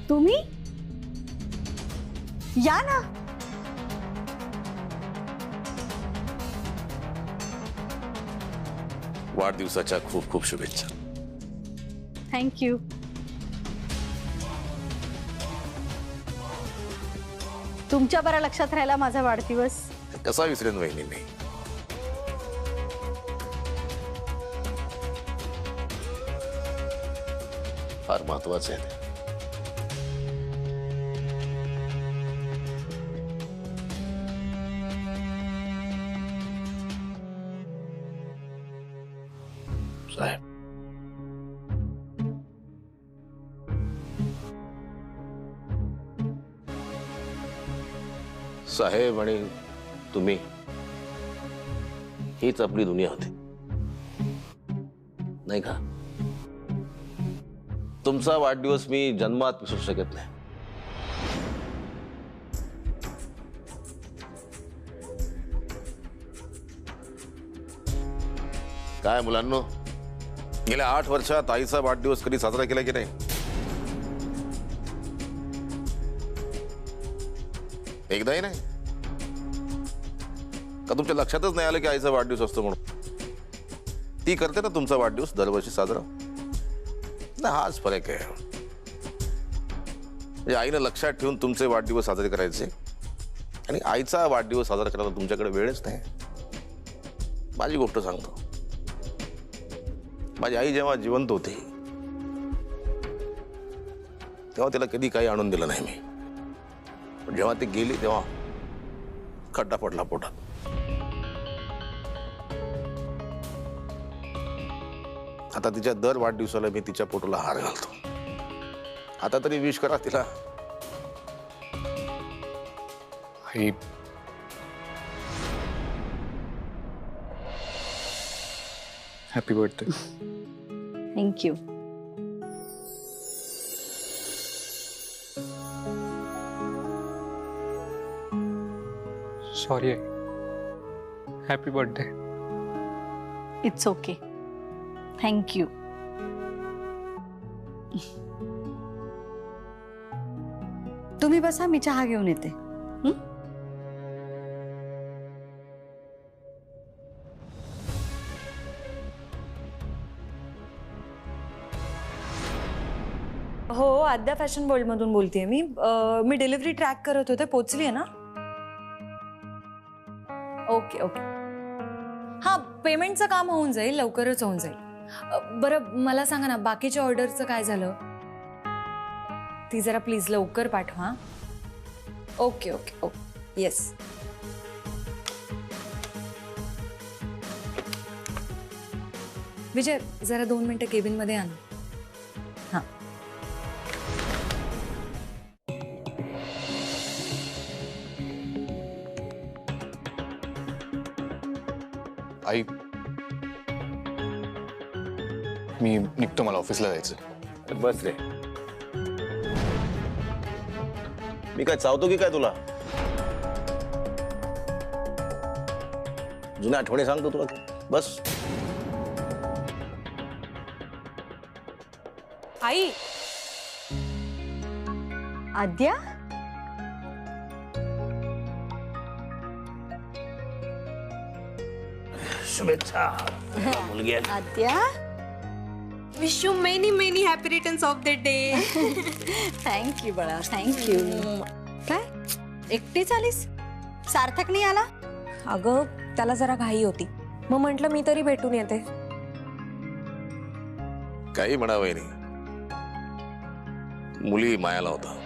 तुम्ही या ना. वाढदिवसाच्या खूप खूप शुभेच्छा. थँक्यू. तुमच्या बऱ्या लक्षात राहिला माझा वाढदिवस. कसा विसरेन वहिनी मी. फार महत्वाचं आहे ते. साहेब, साहेब आणि तुम्ही हीच आपली दुनिया होती नाही का? तुमचा वाढदिवस मी जन्मात विसरू शकत नाही. काय मुलांनो, गेल्या 8 वर्षात आईचा वाढदिवस कधी साजरा केला की नाही? एकदाही नाही का? तुमच्या लक्षातच नाही आलं की आईचा वाढदिवस असतो म्हणून? ती करते ना तुमचा वाढदिवस दरवर्षी साजरा. ना हाच फरक आहे. म्हणजे आईनं लक्षात ठेवून तुमचे वाढदिवस साजरे करायचे आणि आईचा वाढदिवस साजरा करायला तुमच्याकडे वेळच नाही. माझी गोष्ट सांगतो. माझी आई जेव्हा जिवंत होती तेव्हा तिला कधी काही आणून दिलं नाही मी. पण जेव्हा ती गेली तेव्हा खड्डा पडला पोटात. आता तिच्या दर वाढदिवसाला मी तिच्या पोटाला हार घालतो. आता तरी विश करा तिला. आई, हॅपी बर्थडे. थँक्यू. सॉरी आई. Happy birthday. It's okay. Thank you. तुम्ही बसा, मी चहा घेऊन येते. हो, आद्या फॅशन वर्ल्ड मधून बोलतेय मी. मी डिलिव्हरी ट्रॅक करत होते. पोचली आहे ना? Okay okay. हा, पेमेंटचं काम होऊन जाईल, लवकरच होऊन जाईल. बरं मला सांगा ना, बाकीच्या ऑर्डरचं काय झालं? ती जरा प्लीज लवकर पाठवा. Okay okay okay. येस. विजय, जरा 2 मिनिटं केबिनमध्ये आण. हां. आई, मी निघतो. मला ऑफिसला जायचं. बस रे. मी काय चावतो की काय तुला? जुन्या आठवणी सांगतो तुला. बस. आई, आद्या, शुभेच्छा मुलगी. आद्या, Wish you many many happy returns of the day. Thank you बाळा. थँक्यू. काय एकटीच आलीस? सार्थक नाही आला? अगं त्याला जरा घाई होती, मग म्हटलं मी तरी भेटून येते. काही म्हणा वहिनी, मुली मायाला होता.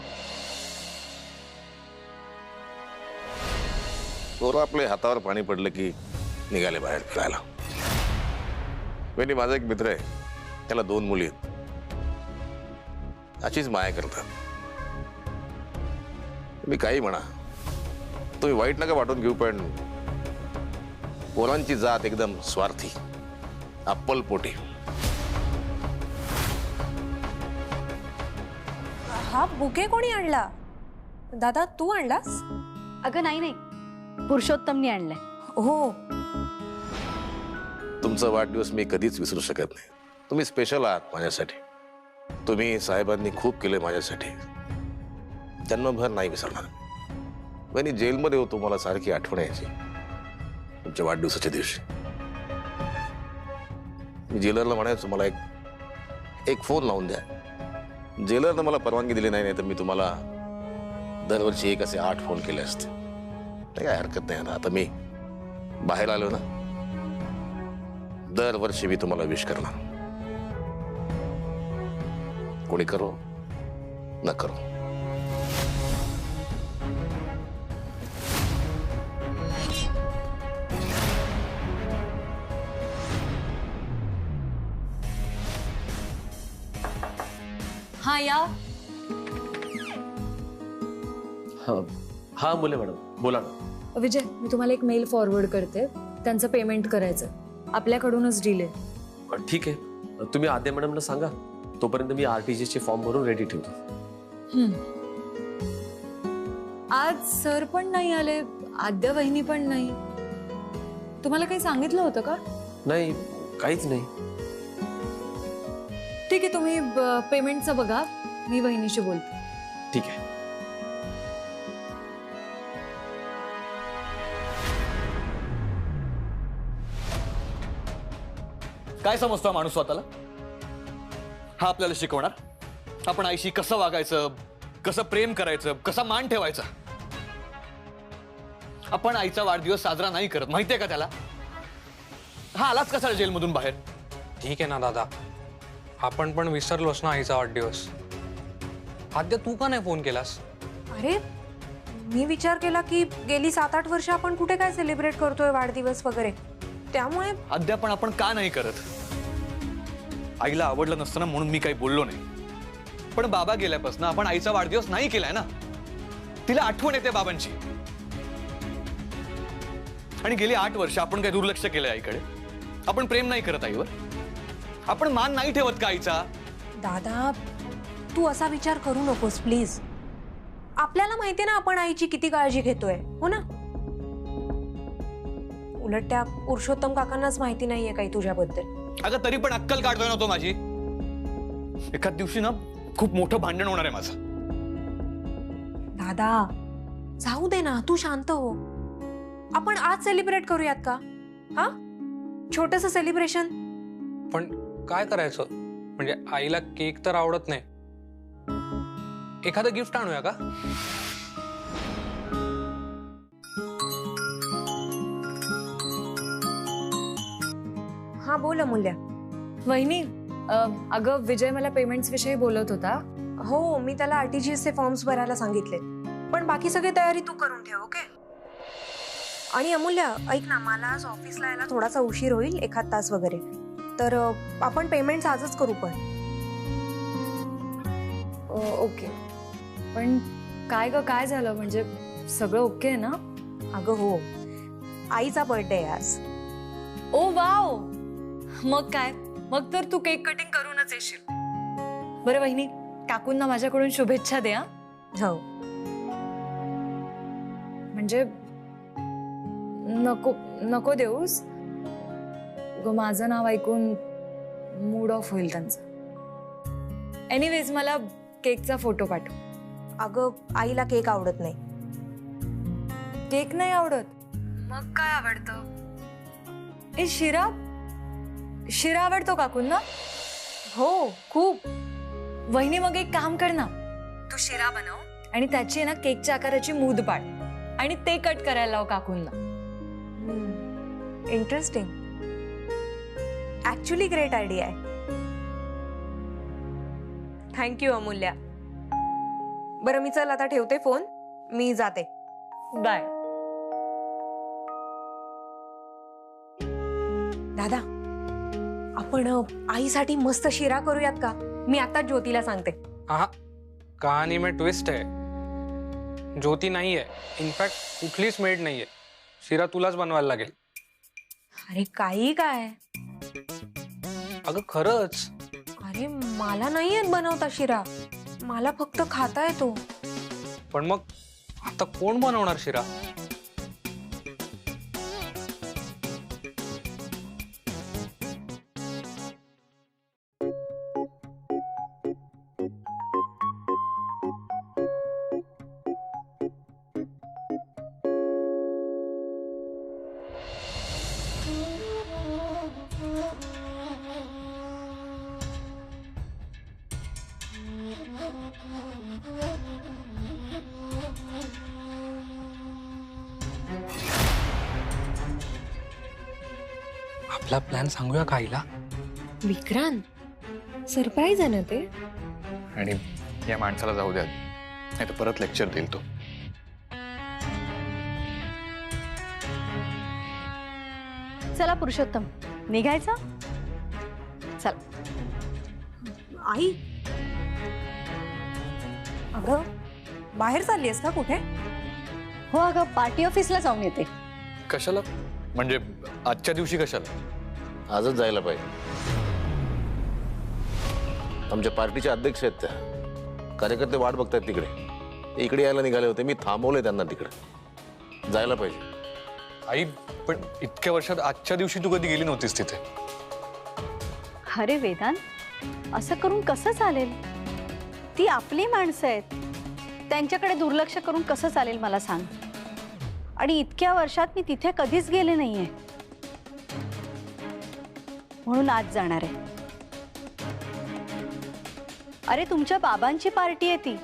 पोरं आपले हातावर पाणी पडलं की निघाले बाहेर फिरायला. वहिनी, माझा एक मित्र आहे, त्याला 2 मुली आहेत. अशीच माया करतात. मी काही म्हणा, तुम्ही वाईट नका वाटून घेऊ, पण पोरांची जात एकदम स्वार्थी, अप्पलपोटी. हा बुके कोणी आणला? दादा तू आणलास? अगं नाही नाही, पुरुषोत्तमनी आणलंय. हो. तुमचा वाढदिवस मी कधीच विसरू शकत नाही. तुम्ही स्पेशल आहात माझ्यासाठी. तुम्ही साहेबांनी खूप केले माझ्यासाठी. जन्मभर नाही विसरणार. वहिनी, जेलमध्ये होतो, मला सारखी आठवण यायची तुमच्या वाढदिवसाच्या दिवशी. मी जेलरला म्हणायचो मला एक फोन लावून द्या. जेलरनं मला परवानगी दिली नाही, तर मी तुम्हाला दरवर्षी एक असे 8 फोन केले असते. नाही, काय हरकत नाही ना. आता मी बाहेर आलो ना, दरवर्षी मी तुम्हाला विश करणार. कोणी करो न करो. हा या. हा बोले मॅडम, बोला ना. विजय, मी तुम्हाला एक मेल फॉरवर्ड करते. त्यांचं पेमेंट करायचं, आपल्याकडूनच डिले. ठीक आहे, तुम्ही आद्या मॅडमला सांगा. तोपर्यंत मी RTGS चे फॉर्म भरून रेडी ठेवतो. आज सर पण नाही आले, आद्या वहिनी पण नाही. तुम्हाला काही सांगितलं होतं का? नाही, काहीच नाही. ठीक आहे, तुम्ही पेमेंटचं बघा, मी वहिनीशी बोलते. ठीक आहे. काय समजतो हा माणूस स्वतःला? हा आपल्याला शिकवणार आपण आईशी कसं वागायचं, कसं प्रेम करायचं, कसा मान ठेवायचा. आपण आईचा वाढदिवस साजरा नाही करत, माहितीये का त्याला? हा आलाच कसा जेलमधून बाहेर? ठीक आहे ना दादा, आपण पण विसरलोस ना आईचा वाढदिवस. आद्या, तू का नाही फोन केलास? अरे मी विचार केला की गेली 7-8 वर्ष आपण कुठे काय सेलिब्रेट करतोय वाढदिवस वगैरे, त्यामुळे अद्याप आपण का नाही करत? आईला आवडलं नसतं ना म्हणून मी काही बोललो नाही. पण बाबा गेल्यापासून आपण आईचा वाढदिवस नाही केलाय ना. तिला आठवण येते बाबांची. आणि गेली 8 वर्ष आपण काय दुर्लक्ष केलंय आईकडे? आपण प्रेम नाही करत आईवर? आपण मान नाही ठेवत का आईचा? दादा, तू असा विचार करू नकोस प्लीज. आपल्याला माहितीये ना आपण आईची किती काळजी घेतोय, हो ना? उलट त्या पुरुषोत्तम काकांनाच माहिती नाहीये काही तुझ्याबद्दल. अगं तरी पण अक्कल काढतोय ना तो माझी. एखाद दिवशी ना खूप मोठं भांडण होणार आहे माझं. दादा, जाऊ दे ना, तू शांत हो. आपण आज सेलिब्रेट करूयात का? हा, छोटस सेलिब्रेशन. पण काय करायचं? म्हणजे आईला केक तर आवडत नाही, एखादं गिफ्ट आणूया का? हा बोल अमूल्या. वहिनी, अगं विजय मला पेमेंट्स विषयी बोलत होता. हो, मी त्याला RTGS चे फॉर्म्स भरायला सांगितले, पण बाकी सगळी तयारी तू करून ठेव, ओके? आणि अमूल्या, ऐक ना, मला आज ऑफिसला यायला थोडासा उशीर होईल, 1 तास वगैरे. तर आपण पेमेंट्स आजच करू पण. ओके. पण काय ग, काय झालं? म्हणजे सगळं ओके आहे ना? अगं हो, आईचा बर्थडे आहे आज. ओ वाव, मग काय, मग तर तू केक कटिंग करूनच येशील. बरं वहिनी, काकूंना माझ्याकडून शुभेच्छा द्या. हो. म्हणजे नको नको देऊस ग, माझं नाव ऐकून मूड ऑफ होईल त्यांचा. एनिवेज, मला केकचा फोटो पाठव. अगं आईला केक आवडत नाही. केक नाही आवडत? मग काय आवडतं? ए, शिरा. शिरा आवडतो काकूंना? हो, खूप. वहिनी, मग एक काम कर ना, तू शिरा बनव आणि त्याची आहे ना केकच्या आकाराची मूद पाड आणि ते कट करायला लाव काकूंना. इंटरेस्टिंग. ऍक्च्युली ग्रेट आयडिया आहे. थँक्यू अमूल्या. बरं, मी चल आता ठेवते फोन, मी जाते. बाय. दादा, आपण आईसाठी मस्त शिरा करूयात का? मी आता ज्योतीला सांगते. हा, कहाणी में ट्विस्ट है. ज्योती नाहीये, इनफॅक्ट कुठलीच मेड नाहीये. शिरा तुलाच बनवायला लागेल. अरे काही काय? अगं खरंच. अरे मला नाही येत बनवता शिरा, मला फक्त खाता येतो. पण मग आता कोण बनवणार शिरा? आपला प्लॅन सांगूया का आईला? विक्रांत सरप्राईज आहे ना ते. आणि या माणसाला जाऊ द्या, नाही तर परत लेक्चर देईल तो. चला पुरुषोत्तम, निघायचं? चल. आई, अगं बाहेर चालली आहेस का कुठे? हो अगं, पार्टी ऑफिसला जाऊन येते. कशाला? म्हणजे आजच्या दिवशी कशाला? आजच जायला पाहिजे. आमच्या पार्टीचे अध्यक्ष आहेत त्या. कार्यकर्ते वाट बघतायत तिकडे. ते इकडे यायला निघाले होते, मी थांबवले त्यांना तिकडे. जायला पाहिजे. आई, पण इतक्या वर्षात आजच्या दिवशी तू कधी गेली नव्हतीस तिथे. अरे वेदांत, असं करून कसं चालेल? ती आपली माणसं आहेत, त्यांच्याकडे दुर्लक्ष करून कसं चालेल मला सांग. आणि इतक्या वर्षात मी तिथे कधीच गेले नाहीये, म्हणून आज जाणार आहे. अरे तुमच्या बाबांची पार्टी आहे ती,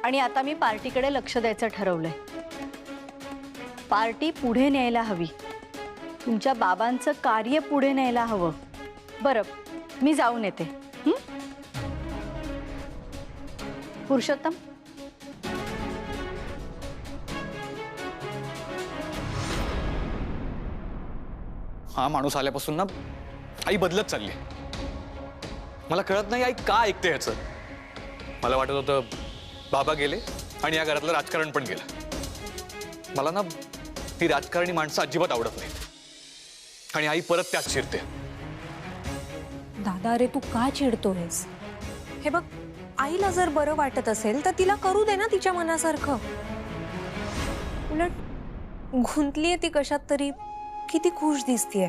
आणि आता मी पार्टीकडे लक्ष द्यायचं ठरवलंय. पार्टी पुढे न्यायला हवी, तुमच्या बाबांचं कार्य पुढे न्यायला हवं. बरं, मी जाऊन येते. पुरुषोत्तम, हा माणूस आल्यापासून ना आई बदलत चालली. मला कळत नाही आई का ऐकते ह्याचं. मला वाटत होतं बाबा गेले आणि या घरातलं राजकारण पण गेलं. मला ना ही राजकारणी माणसं अजिबात आवडत नाहीत, आणि आई परत त्यात शिरते. दादा, अरे तू का चिडतोयस? हे बघ, आईला जर बरं वाटत असेल तर तिला करू दे ना तिच्या मनासारखं. उलट गुंतलीये ती कशात तरी, किती खुश दिसतीये.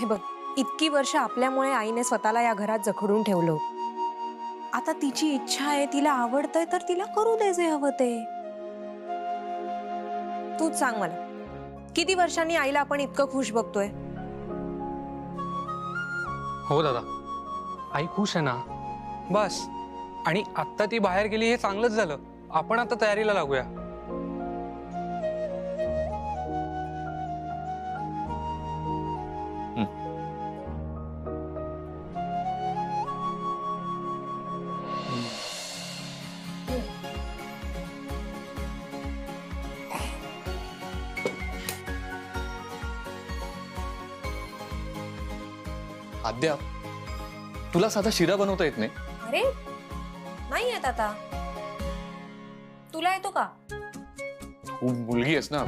हे बघ, इतकी वर्ष आपल्यामुळे आईने स्वतःला या घरात जखडून ठेवलं. आता तिची इच्छा आहे, तिला आवडतंय, तर तिला करू दे जे हवं ते. तूच सांग मला, किती वर्षांनी आईला आपण इतकं खुश बघतोय? हो दादा, आई खुश आहे ना, बस. आणि आत्ता ती बाहेर गेली हे चांगलंच झालं. आपण आता तयारीला लागूया. आद्या, तुला साधा शिरा बनवता येत नाही? अरे नाही येत आता. तुला येतो का? तू मुलगी आहेस ना,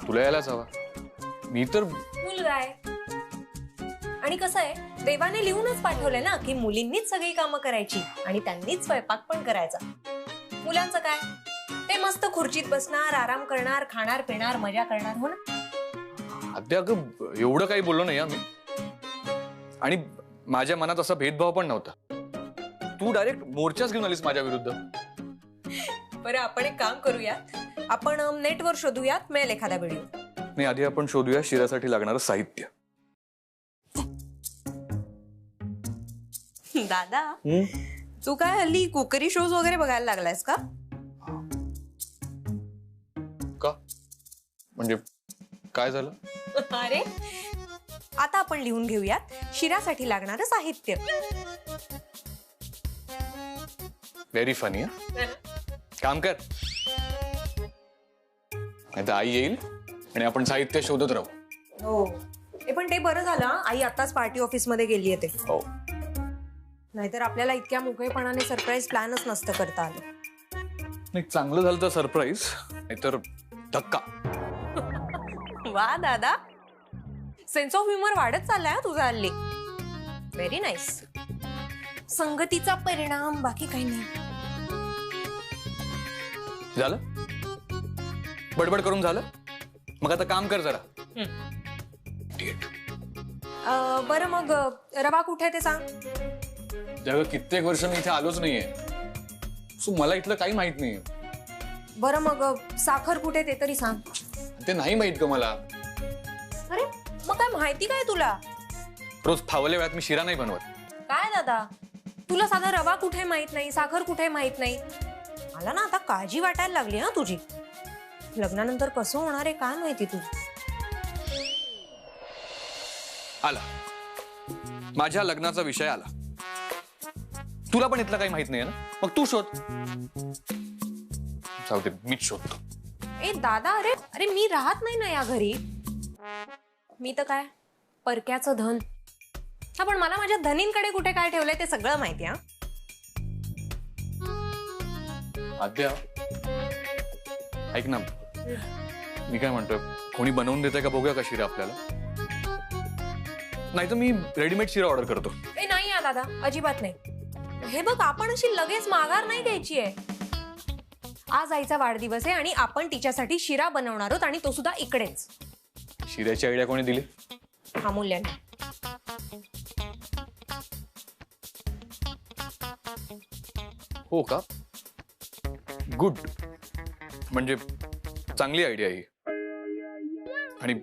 तुला यायलाच हवा. मी तर मुलगा आहे. आणि कसं आहे, देवाने लिहूनच पाठवलंय ना की मुलींनीच सगळी कामं करायची आणि त्यांनीच स्वयंपाक पण करायचा. मुलांचं काय, ते मस्त खुर्चीत बसणार, आराम करणार, खाणार पिणार, मजा करणार. हो ना? आद्या, अगं एवढं काही बोललो नाही मी. आणि माझ्या मनात असा भेदभाव पण नव्हता. तू डायरेक्ट मोर्चाच घेऊन आलीस माझ्या विरुद्ध. बरं, आपण एक काम करूयात, आपण नेटवर शोधूयात, मिळेल एखादा व्हिडिओ. नाही, आधी आपण शोधूया शिरासाठी लागणारं साहित्य. दादा, तू काय हल्ली कुकरी शोज वगैरे बघायला लागलायस का? का? म्हणजे काय झालं? अरे, आता आपण लिहून घेऊयात शिरासाठी लागणारं साहित्य. Very funny. काम कर, नाही तर आई येईल आणि आपण साहित्य शोधत राहू. हो, पण ते बरं झालं, आई आताच पार्टी ऑफिस मध्ये गेली आहे. ते हो, नाहीतर आपल्याला इतक्या मोकळेपणाने सरप्राईज प्लॅनच नसतं करता आलं. नाही, चांगलं झालं तर सरप्राईज, नाहीतर धक्का. वा दादा, सेन्स ऑफ ह्युमर वाढत चाललाय तुझा हल्ली. Very nice. संगतीचा परिणाम, बाकी काही नाही. झालं? बडबड करून झालं? मग आता काम कर जरा. बरं, मग रवा कुठे ते सांग. जग कित्येक वर्ष मी इथे आलोच नाहीये, सो मला इथलं काही माहित नाहीये. बरं, मग साखर कुठे ते तरी सांग. ते नाही माहित का मला. अरे, मग काय माहिती काय तुला? रोज फावल्या वेळात मी शिरा नाही बनवत. काय दादा, तुला साधा रवा कुठे माहित नाही, साखर कुठे माहित नाही. मला ना आता काळजी वाटायला लागली ना तुझी. लग्नानंतर कसं होणार आहे काय माहिती तू. आला माझ्या लग्नाचा विषय आला. तुला पण इथलं काही माहित नाही ना, मग तू शोध. जाऊ दे, मीच शोधतो. ए दादा, अरे अरे मी राहत नाही ना या घरी. मी तर काय परक्याचं धन. हा पण मला माझ्या धनींकडे कुठे काय ठेवलंय ते सगळं माहिती. हा आद्या, ऐक ना, मी काय म्हणतोय, कोणी बनवून देतंय का बघूया का शिरा आपल्याला. नाही तर मी रेडीमेड शिरा ऑर्डर करतो. ए नाही या दादा, अजिबात नाही. हे बघ, आपण अशी लगेच माघार नाही द्यायची आहे. आज आईचा वाढदिवस आहे आणि आपण तिच्यासाठी शिरा बनवणार आहोत, आणि तो सुद्धा इकडेच. शिऱ्याची आयडिया कोणी दिली? अमूल्याने. हो का? गुड. म्हणजे चांगली आयडिया ही. आणि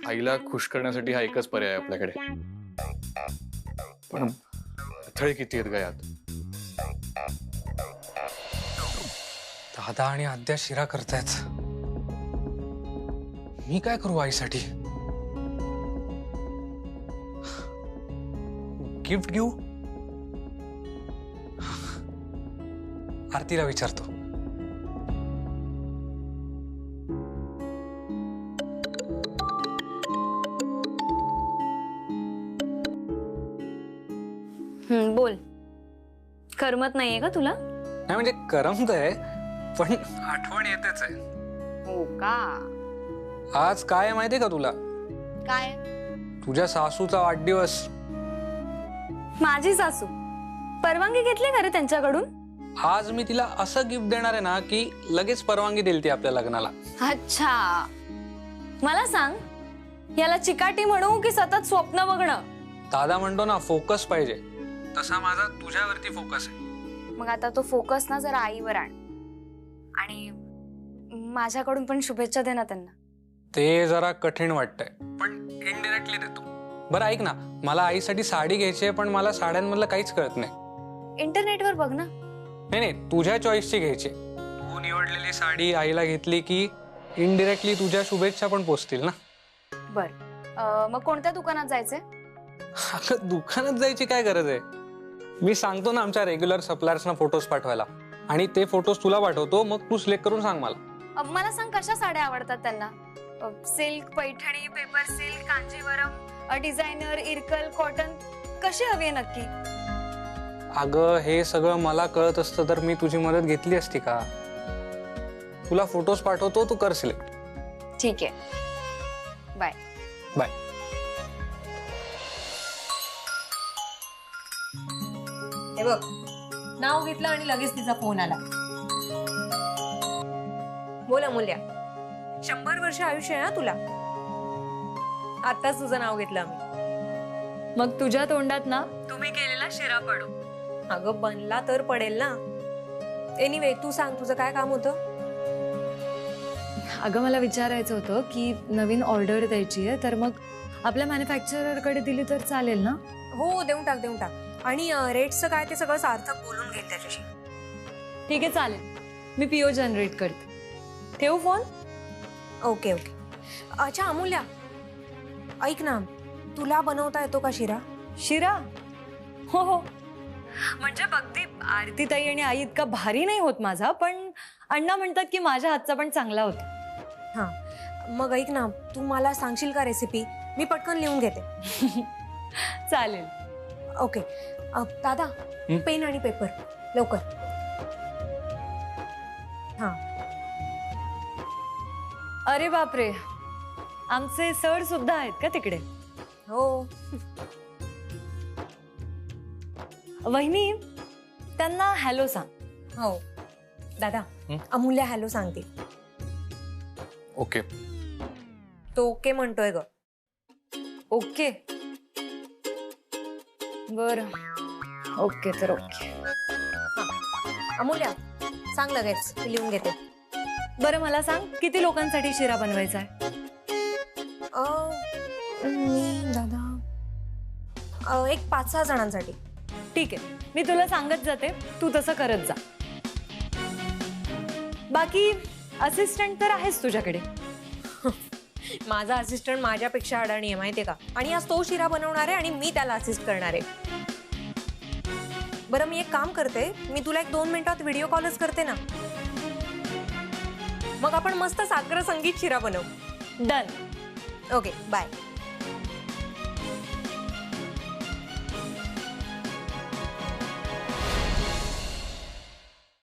आईला खुश करण्यासाठी हा एकच पर्याय आहे आपल्याकडे. पण अडथळे किती आहेत गयात. दादा आणि आद्या शिरा करतायत. मी काय करू आईसाठी? गिफ्ट घेऊ? आरतीला विचारतो. बोल. करमत नाहीये का तुला? नाही म्हणजे करमतंय, पण आठवण येतेच आहे. हो का? आज काय आहे माहितीये का तुला? काय? तुझ्या सासूचा वाढदिवस. माझी सासू परवानगी घेतली का रे त्यांच्याकडून? आज मी तिला असं गिफ्ट देणार आहे ना की लगेच परवानगी देईल ती आपल्या लग्नाला. अच्छा, मला सांग, याला चिकाटी म्हणू की सतत स्वप्न बघणं? दादा म्हणतो ना फोकस पाहिजे, तसा माझा तुझ्यावरती फोकस आहे. मग आता तो फोकस ना जरा आईवर आण, आणि माझ्याकडून पण शुभेच्छा दे ना त्यांना. ते जरा कठीण वाटतंय, पण इनडायरेक्टली देतो. बरं ऐक ना, मला आईसाठी साडी घ्यायची आहे, पण मला साड्यांमधलं काहीच कळत नाही. इंटरनेटवर बघ ना. नाही, तुझ्या चॉईसची घ्यायची. तू निवडलेली साडी आईला घेतली की इनडायरेक्टली तुझ्या शुभेच्छा पण पोचतील ना. बर, मग कोणत्या दुकानात जायचंय? अगं दुकानात जायची काय गरज आहे? मी सांगतो ना आमच्या रेग्युलर सप्लायर्सना फोटोज पाठवायला, आणि ते फोटोज तुला पाठवतो, मग तू सिलेक्ट करून सांग मला. मला सांग कशा साड्या आवडतात त्यांना. Silk, Paithani, paper silk, Kanjivaram, designer, Irkal, cotton, कशी हवी आहे नक्की? अगं हे सगळं मला कळत असतं तर मी तुझी मदत घेतली असती का? तुला फोटोज पाठवतो, तू कर सिलेक्ट. ठीक आहे, बाय. बाय. हे बघ, नाव घेतलं आणि लगेच तिचा फोन आला. बोल अमूल्या, 100 वर्ष आयुष्य आहे ना तुला. आताच तुझं नाव घेतलं आम्ही. मग तुझ्या तोंडात ना तुम्ही केलेला शिरा पडू. अगं बनला तर पडेल ना. एनिवे, तू सांग तुझं काय काम होतं? अगं मला विचारायचं होतं की नवीन ऑर्डर द्यायची आहे, तर मग आपल्या मॅन्युफॅक्चररकडे दिली तर चालेल ना? हो, देऊन टाक देऊन टाक. आणि रेट्सचं काय ते सगळं सार्थक बोलून घेईल त्याच्याशी. ठीक आहे, चालेल. मी पीओ जनरेट करते. ठेवू फोन? Okay okay. अच्छा अमूल्या, ऐक ना, तुला बनवता येतो का शिरा? शिरा? हो हो. म्हणजे बघती, आरती ताई आणि आई इतका भारी नाही होत माझा, पण अण्णा म्हणतात की माझ्या हातचा पण चांगला होता. हां, मग ऐक ना, तू मला सांगशील का रेसिपी? मी पटकन लिहून घेते. चालेल. ओके. दादा, पेन आणि पेपर लवकर. हां. अरे बापरे, आमचे सर सुद्धा आहेत का तिकडे? हो. वहिनी, त्यांना हॅलो सांग. हो दादा, अमूल्या हॅलो सांगते. ओके. तो ओके म्हणतोय ग. ओके, बर. ओके तर ओके. अमूल्या सांग लगेच, लिहून घेते. बरं मला सांग, किती लोकांसाठी शिरा बनवायचा आहे? मी दादा एक 5-6 जणांसाठी. ठीक आहे, मी तुला सांगत जाते, तू तसं करत जा. बाकी असिस्टंट तर आहेच तुझ्याकडे. माझा असिस्टंट माझ्यापेक्षा अडाणी आहे माहितीये का, आणि आज तो शिरा बनवणार आहे आणि मी त्याला असिस्ट करणार आहे. बरं मी एक काम करते, मी तुला 1-2 मिनिटात व्हिडिओ कॉलच करते ना, मग आपण मस्त साखर संगीत शिरा बनवू. डन. Okay bye.